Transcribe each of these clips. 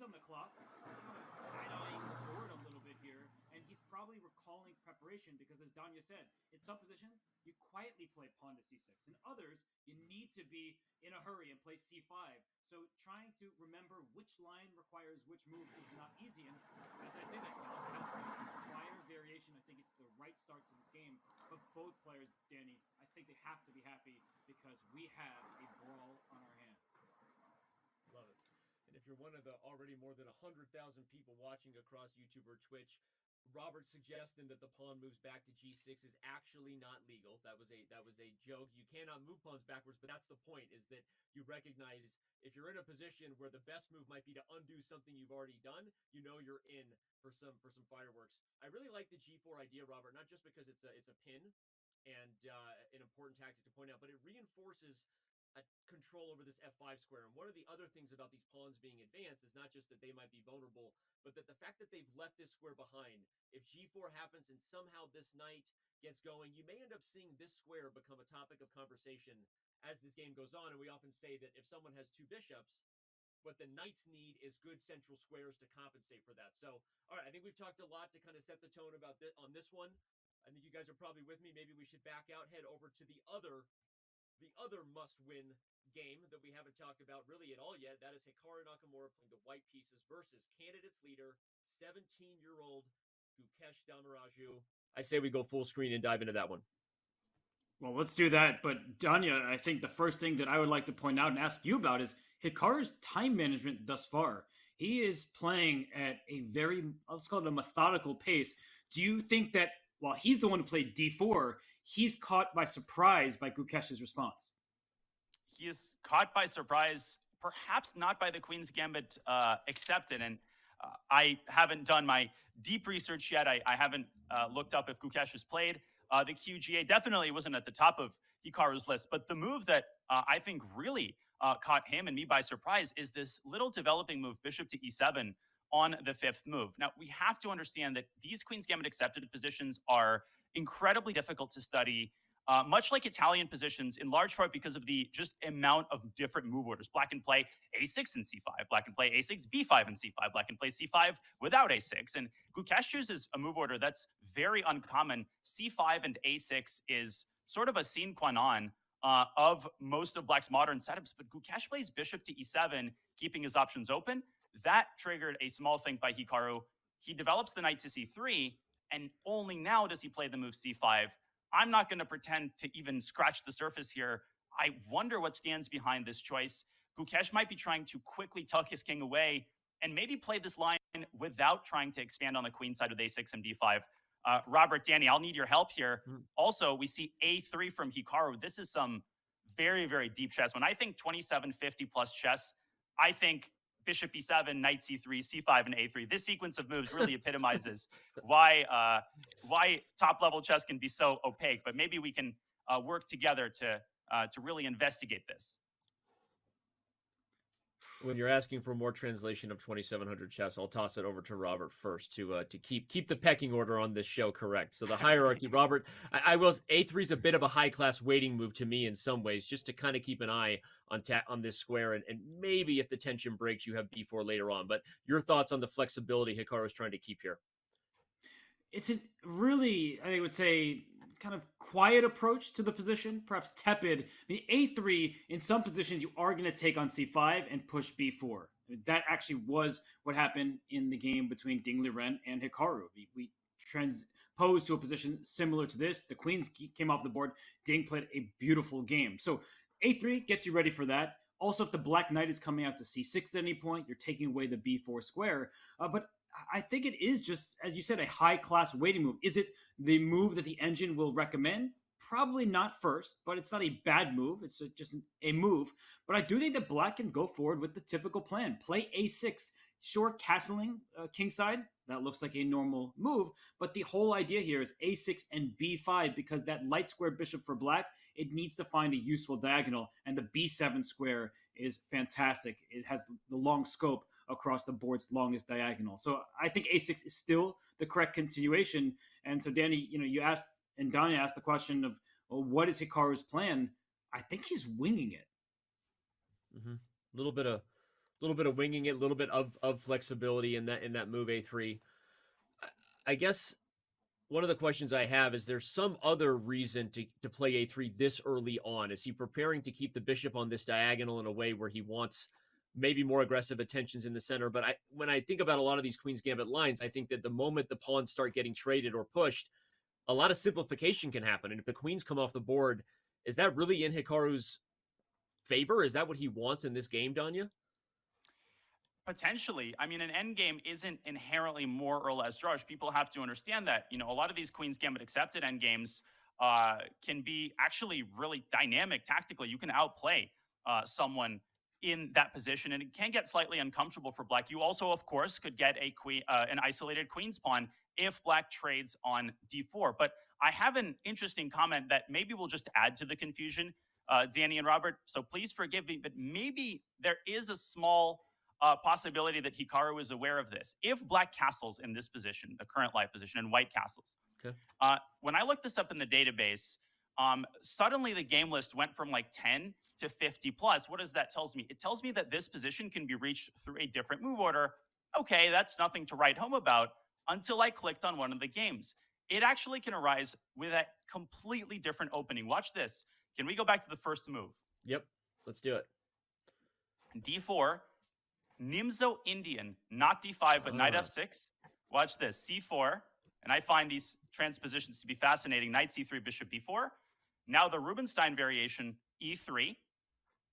on the clock. He's kind of side-eyeing the board a little bit here, and he's probably recalling preparation because, as Danya said, in some positions you quietly play pawn to c6. In others, you need to be in a hurry and play c5. So trying to remember which line requires which move is not easy. And as I say that, Jan has prior variation. I think it's the right start to this game. But both players, Danny, I think they have to be happy because we have a brawl on our hands. Love it. And if you're one of the already more than 100,000 people watching across YouTube or Twitch, Robert suggesting that the pawn moves back to g6 is actually not legal. That was a joke. You cannot move pawns backwards, but that's the point, is that you recognize if you're in a position where the best move might be to undo something you've already done, you know you're in for some fireworks. I really like the g4 idea, Robert, not just because it's a pin and an important tactic to point out, but it reinforces control over this f5 square. And one of the other things about these pawns being advanced is not just that they might be vulnerable, but that the fact that they've left this square behind, if g4 happens and somehow this knight gets going, you may end up seeing this square become a topic of conversation as this game goes on. And we often say that if someone has two bishops, what the knights need is good central squares to compensate for that. So, all right, I think we've talked a lot to kind of set the tone about this on this one. I think you guys are probably with me. Maybe we should back out, head over to the other must-win game that we haven't talked about really at all yet. That is Hikaru Nakamura playing the white pieces versus candidates leader, 17-year-old Gukesh Damaraju. I say we go full screen and dive into that one. Well, let's do that. But Danya, I think the first thing that I would like to point out and ask you about is Hikaru's time management thus far. He is playing at a very, let's call it a methodical pace. Do you think that while he's the one who played d4, he's caught by surprise by Gukesh's response? He is caught by surprise, perhaps not by the Queen's Gambit accepted. And I haven't done my deep research yet. I haven't looked up if Gukesh has played the QGA. Definitely wasn't at the top of Hikaru's list. But the move that I think really caught him and me by surprise is this little developing move, bishop to e7 on the fifth move. Now, we have to understand that these Queen's Gambit accepted positions are incredibly difficult to study, much like Italian positions, in large part because of the just amount of different move orders. Black can play a6 and c5. Black can play a6, b5 and c5. Black can play c5 without a6. And Gukesh chooses a move order that's very uncommon. c5 and a6 is sort of a sine qua non of most of Black's modern setups. But Gukesh plays bishop to e7, keeping his options open. That triggered a small think by Hikaru. He develops the knight to c3, and only now does he play the move c5. I'm not going to pretend to even scratch the surface here. I wonder what stands behind this choice. Gukesh might be trying to quickly tuck his king away and maybe play this line without trying to expand on the queen side with a6 and b5. Robert, Danny, I'll need your help here. Also, we see a3 from Hikaru. This is some very, very deep chess. When I think 2750 plus chess, I think bishop e7, knight c3, c5, and a3. This sequence of moves really epitomizes why top-level chess can be so opaque. But maybe we can work together to really investigate this. When you're asking for more translation of 2700 chess, I'll toss it over to Robert first to keep the pecking order on this show correct. So the hierarchy, Robert, I will. A3 is a bit of a high class waiting move to me in some ways, just to kind of keep an eye on this square, and maybe if the tension breaks, you have b4 later on. But your thoughts on the flexibility Hikaru is trying to keep here? It's a really, I would say, kind of quiet approach to the position, perhaps tepid. I mean, a3, in some positions, you are going to take on c5 and push b4. I mean, that actually was what happened in the game between Ding Liren and Hikaru. We transposed to a position similar to this. The queens came off the board. Ding played a beautiful game. So a3 gets you ready for that. Also, if the black knight is coming out to c6 at any point, you're taking away the b4 square. But I think it is just, as you said, a high-class waiting move. Is it the move that the engine will recommend? Probably not first, but it's not a bad move. It's just a move. But I do think that black can go forward with the typical plan. Play a6, short castling kingside. That looks like a normal move. But the whole idea here is a6 and b5, because that light square bishop for black, it needs to find a useful diagonal. And the b7 square is fantastic. It has the long scope across the board's longest diagonal. So I think a6 is still the correct continuation. And so, Danny, you asked, and Danya asked the question of, well, what is Hikaru's plan? I think he's winging it. A little bit of little bit of winging it, a little bit of flexibility in that move A3. I guess one of the questions I have is there's some other reason to play A3 this early on. Is he preparing to keep the bishop on this diagonal in a way where he wants maybe more aggressive attentions in the center? But when I think about a lot of these Queen's Gambit lines, I think that the moment the pawns start getting traded or pushed, a lot of simplification can happen. And if the queens come off the board, is that really in Hikaru's favor? Is that what he wants in this game, Danya? Potentially. I mean, an endgame isn't inherently more or less drawish. People have to understand that. You know, a lot of these Queen's Gambit accepted endgames can be actually really dynamic tactically. You can outplay someone in that position, and it can get slightly uncomfortable for Black. You also, of course, could get a an isolated Queen's pawn if Black trades on d4. But I have an interesting comment that maybe will just add to the confusion, Danny and Robert. So please forgive me, but maybe there is a small possibility that Hikaru is aware of this. If Black castles in this position, the current live position, and White castles, okay. When I looked this up in the database, suddenly the game list went from like 10 to 50 plus. What does that tell me? It tells me that this position can be reached through a different move order. Okay, that's nothing to write home about until I clicked on one of the games. It actually can arise with a completely different opening. Watch this. Can we go back to the first move? Yep, let's do it. D4, Nimzo Indian, not D5, but knight F6. Watch this, C4. And I find these transpositions to be fascinating. Knight C3, bishop B4. Now the Rubinstein variation, E3.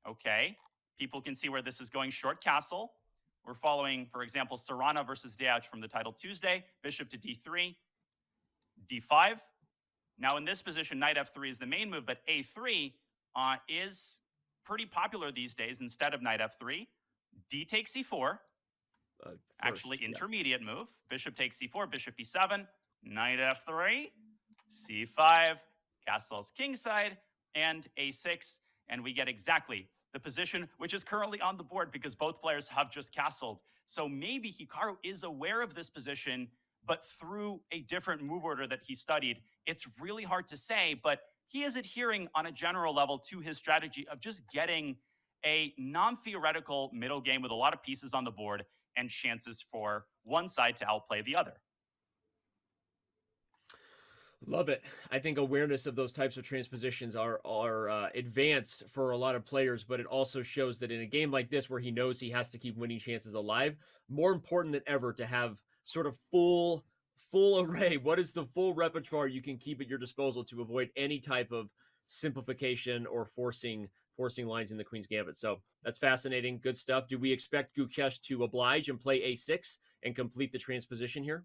Okay, people can see where this is going. Short castle. We're following, for example, Serrana versus Deach from the title Tuesday. Bishop to D3, D5. Now in this position, knight F3 is the main move, but A3 is pretty popular these days instead of knight F3. D takes C4. Actually, intermediate move. Bishop takes C4, bishop E7, knight F3, C5, castles kingside, and A6. And we get exactly the position which is currently on the board because both players have just castled. So maybe Hikaru is aware of this position, but through a different move order that he studied. It's really hard to say, but he is adhering on a general level to his strategy of just getting a non-theoretical middle game with a lot of pieces on the board and chances for one side to outplay the other. Love it. I think awareness of those types of transpositions are advanced for a lot of players, but it also shows that in a game like this where he knows he has to keep winning chances alive, more important than ever to have sort of full array. What is the full repertoire you can keep at your disposal to avoid any type of simplification or forcing lines in the Queen's Gambit? So that's fascinating. Good stuff. Do we expect Gukesh to oblige and play A6 and complete the transposition here?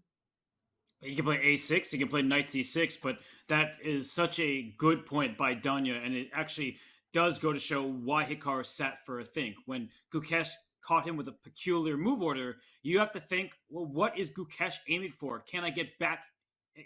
You can play A6, you can play Knight C6, but that is such a good point by Danya, and it actually does go to show why Hikaru sat for a think. When Gukesh caught him with a peculiar move order, you have to think, well, what is Gukesh aiming for? Can I get back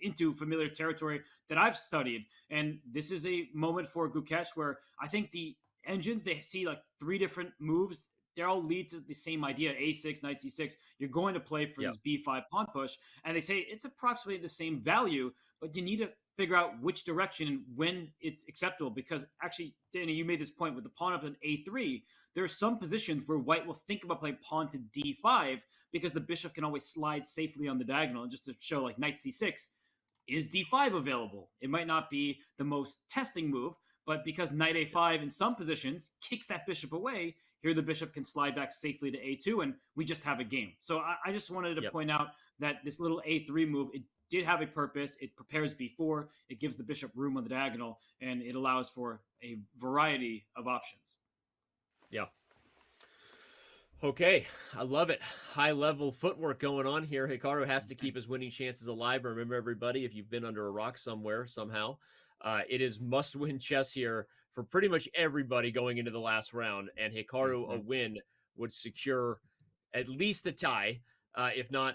into familiar territory that I've studied? And this is a moment for Gukesh where I think the engines, they see like three different moves. They all lead to the same idea: A6, Knight C6. You're going to play for this B5 pawn push, and they say it's approximately the same value, but you need to figure out which direction and when it's acceptable. Because actually, Danny, you made this point with the pawn up in A3. There are some positions where White will think about playing pawn to D5 because the bishop can always slide safely on the diagonal. And just to show, like Knight C6, is D5 available? It might not be the most testing move, but because Knight A5 in some positions kicks that bishop away, here the bishop can slide back safely to A2, and we just have a game. So I just wanted to point out that this little A3 move, it did have a purpose. It prepares B4, it gives the bishop room on the diagonal, and it allows for a variety of options. Yeah. Okay, I love it. High-level footwork going on here. Hikaru has to keep his winning chances alive. Remember, everybody, if you've been under a rock somewhere, somehow, it is must-win chess here for pretty much everybody going into the last round. And Hikaru, a win would secure at least a tie, if not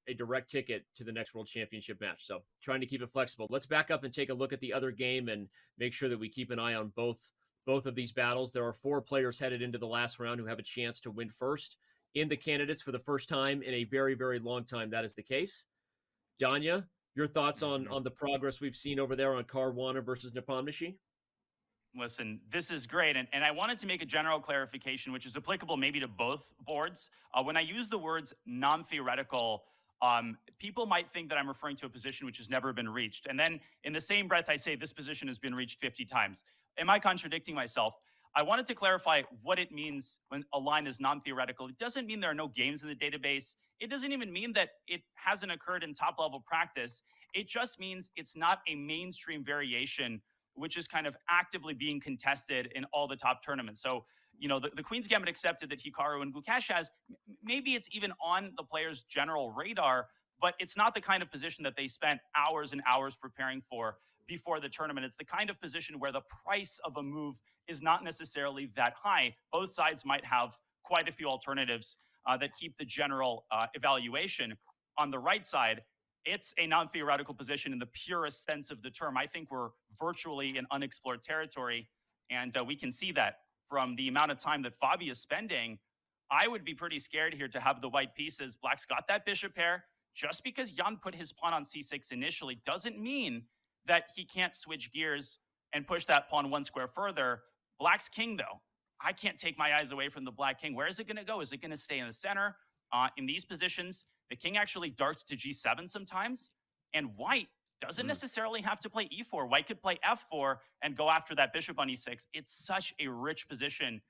a direct ticket to the next World Championship match. So trying to keep it flexible. Let's back up and take a look at the other game and make sure that we keep an eye on both of these battles. There are 4 players headed into the last round who have a chance to win first in the candidates for the first time in a very, very long time. That is the case. Danya, your thoughts on the progress we've seen over there on Caruana versus Nepomniachtchi? Listen, this is great. And I wanted to make a general clarification, which is applicable maybe to both boards. When I use the words non theoretical, people might think that I'm referring to a position which has never been reached. And then in the same breath, I say this position has been reached 50 times. Am I contradicting myself? I wanted to clarify what it means when a line is non theoretical. It doesn't mean there are no games in the database. It doesn't even mean that it hasn't occurred in top level practice. It just means it's not a mainstream variation which is kind of actively being contested in all the top tournaments. So, the Queen's Gambit accepted that Hikaru and Gukesh has. Maybe it's even on the player's general radar, but it's not the kind of position that they spent hours and hours preparing for before the tournament. It's the kind of position where the price of a move is not necessarily that high. Both sides might have quite a few alternatives that keep the general evaluation. On the right side, it's a non-theoretical position in the purest sense of the term. I think we're virtually in unexplored territory, and we can see that from the amount of time that Fabi is spending. I would be pretty scared here to have the white pieces. Black's got that bishop pair. Just because Jan put his pawn on c6 initially doesn't mean that he can't switch gears and push that pawn one square further. Black's king, though, I can't take my eyes away from the black king. Where is it going to go? Is it going to stay in the center? In these positions, the king actually darts to g7 sometimes, and white doesn't necessarily have to play e4. White could play f4 and go after that bishop on e6. It's such a rich position